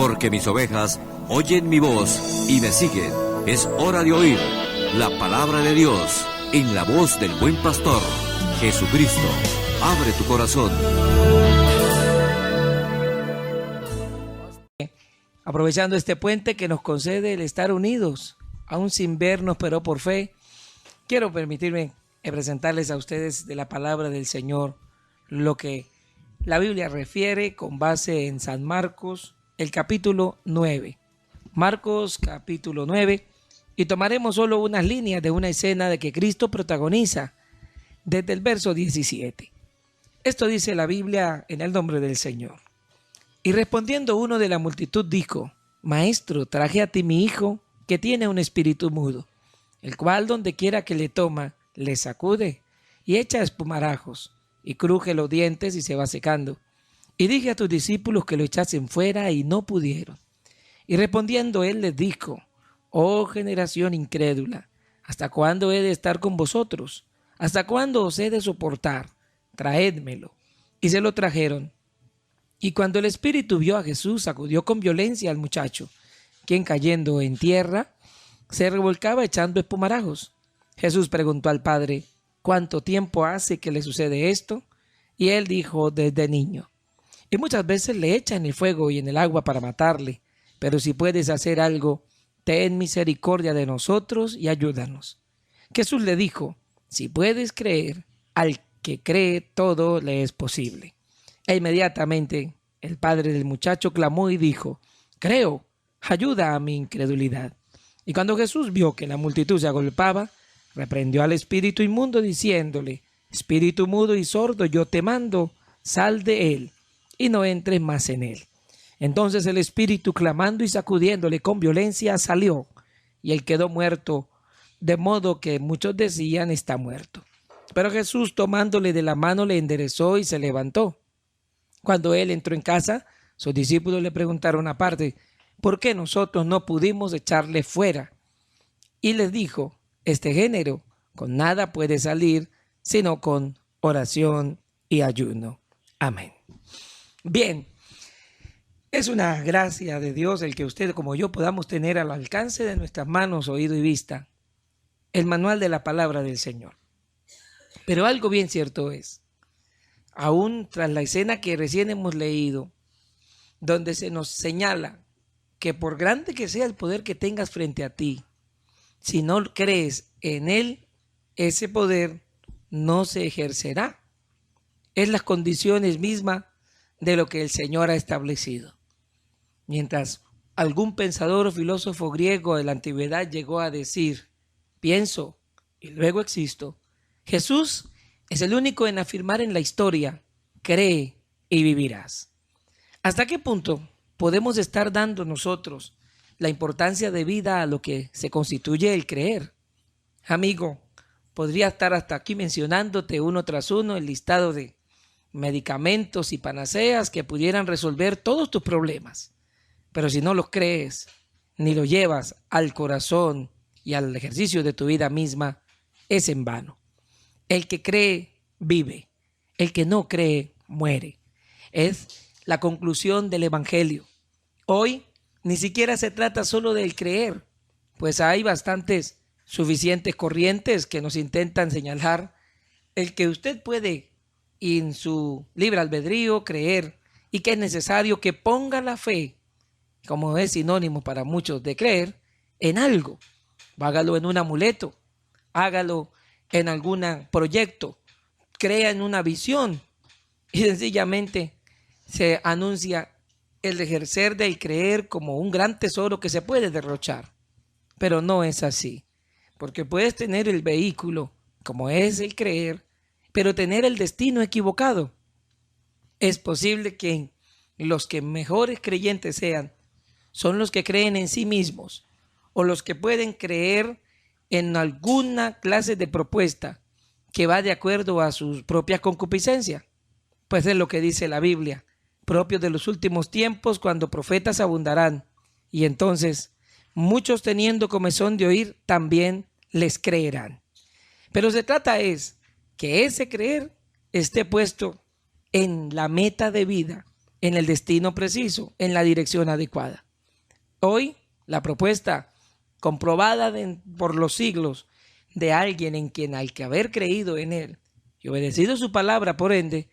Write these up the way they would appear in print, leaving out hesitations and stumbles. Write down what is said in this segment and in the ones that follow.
porque mis ovejas oyen mi voz y me siguen. Es hora de oír la palabra de Dios en la voz del buen pastor, Jesucristo. Abre tu corazón. Aprovechando este puente que nos concede el estar unidos, aún sin vernos, pero por fe, quiero permitirme presentarles a ustedes de la palabra del Señor lo que la Biblia refiere con base en San Marcos, el capítulo 9. Marcos capítulo 9, y tomaremos solo unas líneas de una escena de que Cristo protagoniza desde el verso 17. Esto dice la Biblia en el nombre del Señor. Y respondiendo uno de la multitud dijo: Maestro, traje a ti mi hijo, que tiene un espíritu mudo, el cual donde quiera que le toma, le sacude y echa espumarajos, y cruje los dientes y se va secando. Y dije a tus discípulos que lo echasen fuera, y no pudieron. Y respondiendo él les dijo: Oh generación incrédula, ¿hasta cuándo he de estar con vosotros? ¿Hasta cuándo os he de soportar? Traédmelo. Y se lo trajeron. Y cuando el espíritu vio a Jesús, sacudió con violencia al muchacho, quien cayendo en tierra, se revolcaba echando espumarajos. Jesús preguntó al padre: ¿Cuánto tiempo hace que le sucede esto? Y él dijo: desde niño. Y muchas veces le echan en el fuego y en el agua para matarle. Pero si puedes hacer algo, ten misericordia de nosotros y ayúdanos. Jesús le dijo: si puedes creer, al que cree todo le es posible. E inmediatamente el padre del muchacho clamó y dijo: creo, ayuda a mi incredulidad. Y cuando Jesús vio que la multitud se agolpaba, reprendió al espíritu inmundo diciéndole: espíritu mudo y sordo, yo te mando, sal de él y no entres más en él. Entonces el espíritu, clamando y sacudiéndole con violencia, salió, y él quedó muerto, de modo que muchos decían: está muerto. Pero Jesús, tomándole de la mano, le enderezó y se levantó. Cuando él entró en casa, sus discípulos le preguntaron aparte: ¿por qué nosotros no pudimos echarle fuera? Y les dijo: este género con nada puede salir, sino con oración y ayuno. Amén. Bien, es una gracia de Dios el que usted como yo podamos tener al alcance de nuestras manos, oído y vista, el manual de la palabra del Señor. Pero algo bien cierto es, aún tras la escena que recién hemos leído, donde se nos señala que por grande que sea el poder que tengas frente a ti, si no crees en él, ese poder no se ejercerá. Es las condiciones mismas de lo que el Señor ha establecido. Mientras algún pensador o filósofo griego de la antigüedad llegó a decir: pienso y luego existo, Jesús es el único en afirmar en la historia: cree y vivirás. ¿Hasta qué punto podemos estar dando nosotros la importancia de vida a lo que se constituye el creer? Amigo, podría estar hasta aquí mencionándote uno tras uno el listado de medicamentos y panaceas que pudieran resolver todos tus problemas. Pero si no los crees, ni lo llevas al corazón y al ejercicio de tu vida misma, es en vano. El que cree, vive. El que no cree, muere. Es la conclusión del Evangelio. Hoy ni siquiera se trata solo del creer, pues hay bastantes suficientes corrientes que nos intentan señalar el que usted puede en su libre albedrío creer y que es necesario que ponga la fe, como es sinónimo para muchos de creer, en algo. Hágalo en un amuleto, hágalo en algún proyecto, crea en una visión y sencillamente se anuncia el ejercer del creer como un gran tesoro que se puede derrochar. Pero no es así, porque puedes tener el vehículo, como es el creer, pero tener el destino equivocado. Es posible que los que mejores creyentes sean son los que creen en sí mismos o los que pueden creer en alguna clase de propuesta que va de acuerdo a su propia concupiscencia. Pues es lo que dice la Biblia: propio de los últimos tiempos, cuando profetas abundarán, y entonces muchos teniendo comezón de oír también les creerán. Pero se trata es que ese creer esté puesto en la meta de vida, en el destino preciso, en la dirección adecuada. Hoy, la propuesta comprobada por los siglos de alguien en quien hay que haber creído en él y obedecido su palabra, por ende,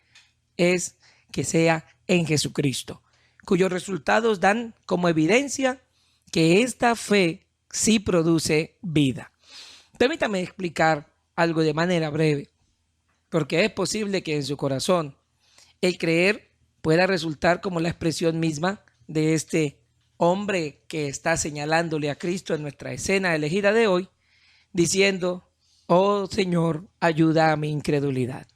es que sea en Jesucristo, cuyos resultados dan como evidencia que esta fe sí produce vida. Permítame explicar algo de manera breve, porque es posible que en su corazón el creer pueda resultar como la expresión misma de este hombre que está señalándole a Cristo en nuestra escena elegida de hoy, diciendo: oh Señor, ayuda a mi incredulidad.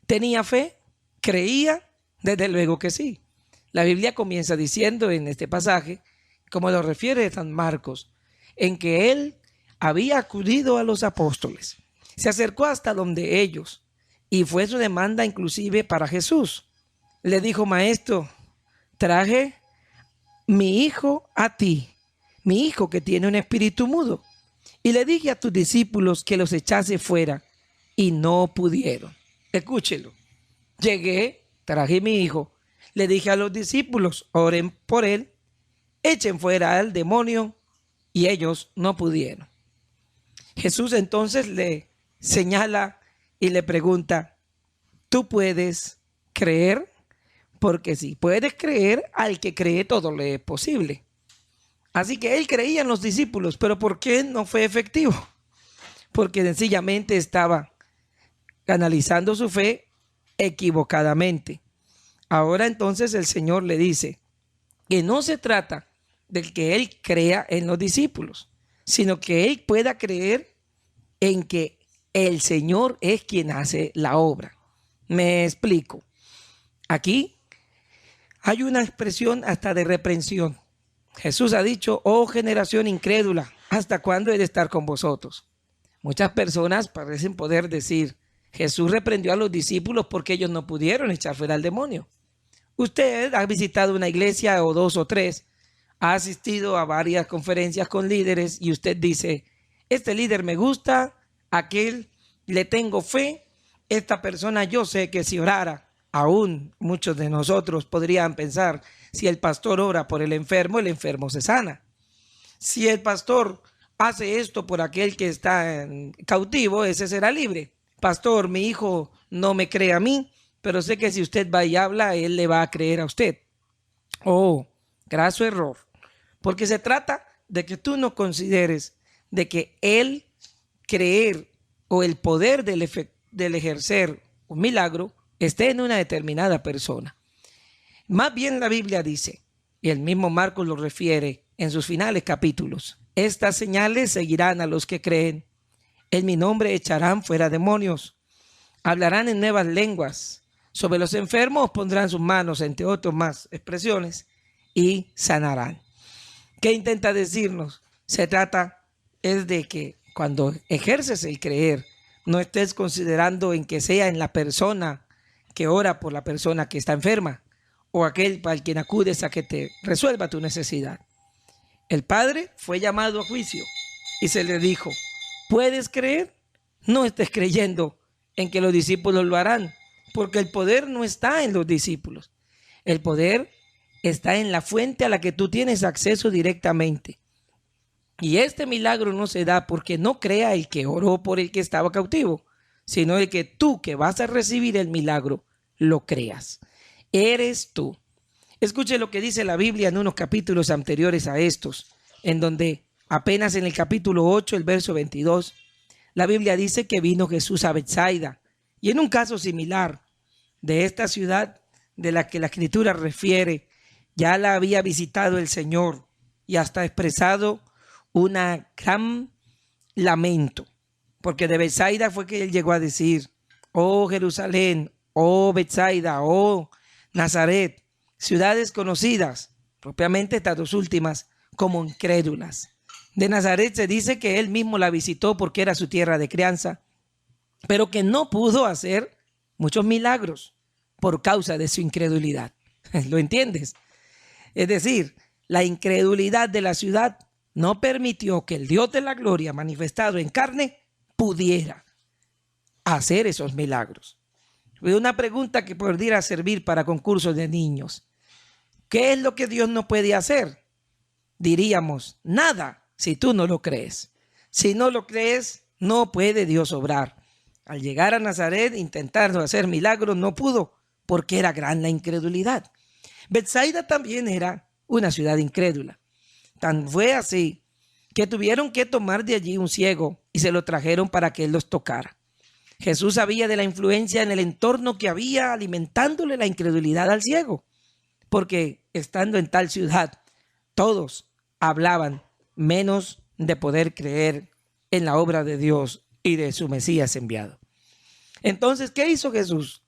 ¿Tenía fe? ¿Creía? Desde luego que sí. La Biblia comienza diciendo en este pasaje, como lo refiere San Marcos, en que él había acudido a los apóstoles, se acercó hasta donde ellos, y fue su demanda inclusive para Jesús. Le dijo: maestro, traje mi hijo a ti, mi hijo que tiene un espíritu mudo, y le dije a tus discípulos que los echase fuera, y no pudieron. Escúchelo. Llegué, traje mi hijo, le dije a los discípulos: oren por él, echen fuera al demonio, y ellos no pudieron. Jesús entonces le señala y le pregunta: ¿tú puedes creer? Porque si puedes creer, al que cree todo le es posible. Así que él creía en los discípulos, pero ¿por qué no fue efectivo? Porque sencillamente estaba canalizando su fe equivocadamente. Ahora entonces el Señor le dice que no se trata de que él crea en los discípulos, sino que él pueda creer en que el Señor es quien hace la obra. Me explico. Aquí hay una expresión hasta de reprensión. Jesús ha dicho: oh generación incrédula, ¿hasta cuándo he de estar con vosotros? Muchas personas parecen poder decir: Jesús reprendió a los discípulos porque ellos no pudieron echar fuera al demonio. Usted ha visitado una iglesia o dos o tres, ha asistido a varias conferencias con líderes y usted dice: este líder me gusta, aquel le tengo fe, esta persona yo sé que si orara, aún muchos de nosotros podrían pensar: si el pastor ora por el enfermo se sana. Si el pastor hace esto por aquel que está cautivo, ese será libre. Pastor, mi hijo no me cree a mí, pero sé que si usted va y habla, él le va a creer a usted. Oh, graso error. Porque se trata de que tú no consideres de que el creer o el poder del ejercer un milagro esté en una determinada persona. Más bien la Biblia dice, y el mismo Marcos lo refiere en sus finales capítulos: estas señales seguirán a los que creen. En mi nombre echarán fuera demonios, hablarán en nuevas lenguas, sobre los enfermos pondrán sus manos, entre otras más expresiones, y sanarán. ¿Qué intenta decirnos? Se trata es de que cuando ejerces el creer, no estés considerando en que sea en la persona que ora por la persona que está enferma, o aquel para el quien acudes a que te resuelva tu necesidad. El padre fue llamado a juicio y se le dijo: ¿puedes creer? No estés creyendo en que los discípulos lo harán, porque el poder no está en los discípulos. El poder está en la fuente a la que tú tienes acceso directamente. Y este milagro no se da porque no crea el que oró por el que estaba cautivo, sino el que tú, que vas a recibir el milagro, lo creas. Eres tú. Escuche lo que dice la Biblia en unos capítulos anteriores a estos, en donde apenas en el capítulo 8, el verso 22, la Biblia dice que vino Jesús a Betsaida, y en un caso similar de esta ciudad de la que la Escritura refiere, ya la había visitado el Señor y hasta expresado una gran lamento, porque de Betsaida fue que él llegó a decir: oh Jerusalén, oh Betsaida, oh Nazaret, ciudades conocidas, propiamente estas dos últimas, como incrédulas. De Nazaret se dice que él mismo la visitó porque era su tierra de crianza, pero que no pudo hacer muchos milagros por causa de su incredulidad. ¿Lo entiendes? Es decir, la incredulidad de la ciudad no permitió que el Dios de la gloria manifestado en carne pudiera hacer esos milagros. Fue una pregunta que podría servir para concursos de niños. ¿Qué es lo que Dios no puede hacer? Diríamos, nada, si tú no lo crees. Si no lo crees, no puede Dios obrar. Al llegar a Nazaret, intentando hacer milagros, no pudo, porque era gran la incredulidad. Betsaida también era una ciudad incrédula. Tan fue así que tuvieron que tomar de allí un ciego y se lo trajeron para que él los tocara. Jesús sabía de la influencia en el entorno que había alimentándole la incredulidad al ciego, porque estando en tal ciudad, todos hablaban menos de poder creer en la obra de Dios y de su Mesías enviado. Entonces, ¿qué hizo Jesús?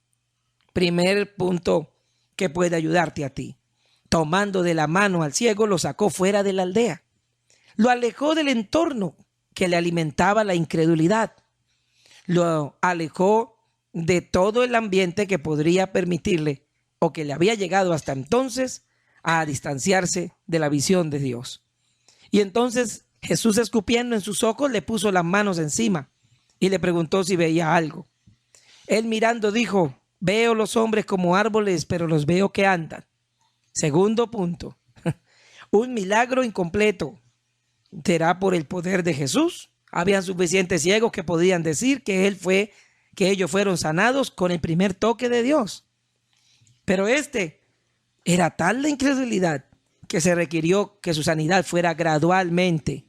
Primer punto que puede ayudarte a ti. Tomando de la mano al ciego, lo sacó fuera de la aldea. Lo alejó del entorno que le alimentaba la incredulidad. Lo alejó de todo el ambiente que podría permitirle o que le había llegado hasta entonces a distanciarse de la visión de Dios. Y entonces Jesús, escupiendo en sus ojos, le puso las manos encima y le preguntó si veía algo. Él mirando dijo: veo los hombres como árboles, pero los veo que andan. Segundo punto, un milagro incompleto. ¿Será por el poder de Jesús? Habían suficientes ciegos que podían decir que ellos fueron sanados con el primer toque de Dios. Pero era tal la incredulidad que se requirió que su sanidad fuera gradualmente,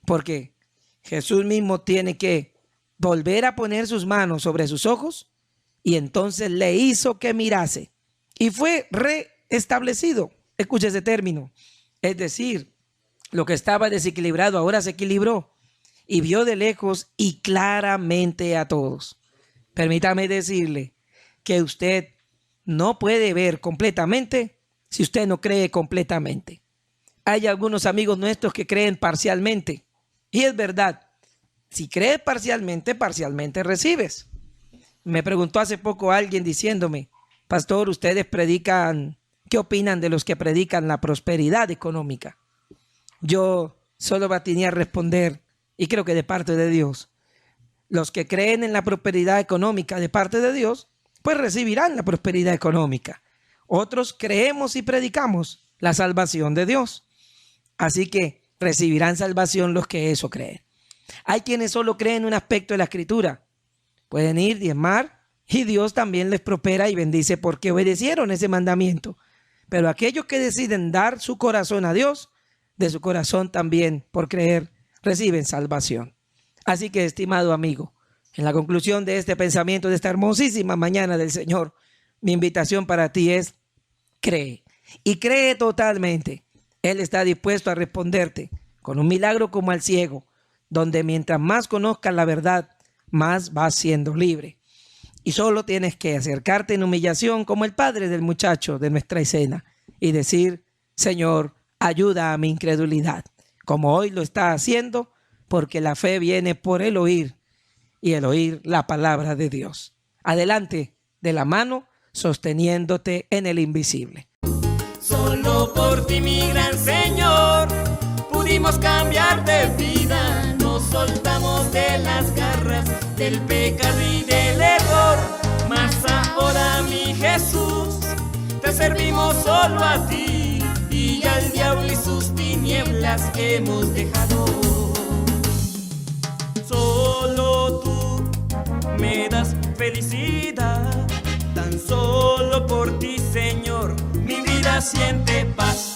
porque Jesús mismo tiene que volver a poner sus manos sobre sus ojos y entonces le hizo que mirase y fue reestablecido. Escucha ese término. Es decir, lo que estaba desequilibrado ahora se equilibró y vio de lejos y claramente a todos. Permítame decirle que usted no puede ver completamente si usted no cree completamente. Hay algunos amigos nuestros que creen parcialmente y es verdad. Si crees parcialmente, parcialmente recibes. Me preguntó hace poco alguien diciéndome: pastor, ustedes predican, ¿qué opinan de los que predican la prosperidad económica? Yo solo tenía a responder, y creo que de parte de Dios, los que creen en la prosperidad económica de parte de Dios, pues recibirán la prosperidad económica. Otros creemos y predicamos la salvación de Dios. Así que recibirán salvación los que eso creen. Hay quienes solo creen un aspecto de la Escritura. Pueden ir, diezmar, y Dios también les prospera y bendice porque obedecieron ese mandamiento. Pero aquellos que deciden dar su corazón a Dios, de su corazón también, por creer, reciben salvación. Así que, estimado amigo, en la conclusión de este pensamiento de esta hermosísima mañana del Señor, mi invitación para ti es: cree. Y cree totalmente. Él está dispuesto a responderte con un milagro como al ciego, donde mientras más conozcas la verdad, más vas siendo libre. Y solo tienes que acercarte en humillación como el padre del muchacho de nuestra escena y decir: Señor, ayuda a mi incredulidad, como hoy lo está haciendo, porque la fe viene por el oír y el oír la palabra de Dios. Adelante de la mano, sosteniéndote en el invisible. Solo por ti, mi gran Señor, pudimos cambiar de vida. Nos soltamos de las garras del pecado y del error. Mas ahora, mi Jesús, te servimos solo a ti, y al diablo y sus tinieblas hemos dejado. Solo tú me das felicidad, tan solo por ti, Señor, mi vida siente paz.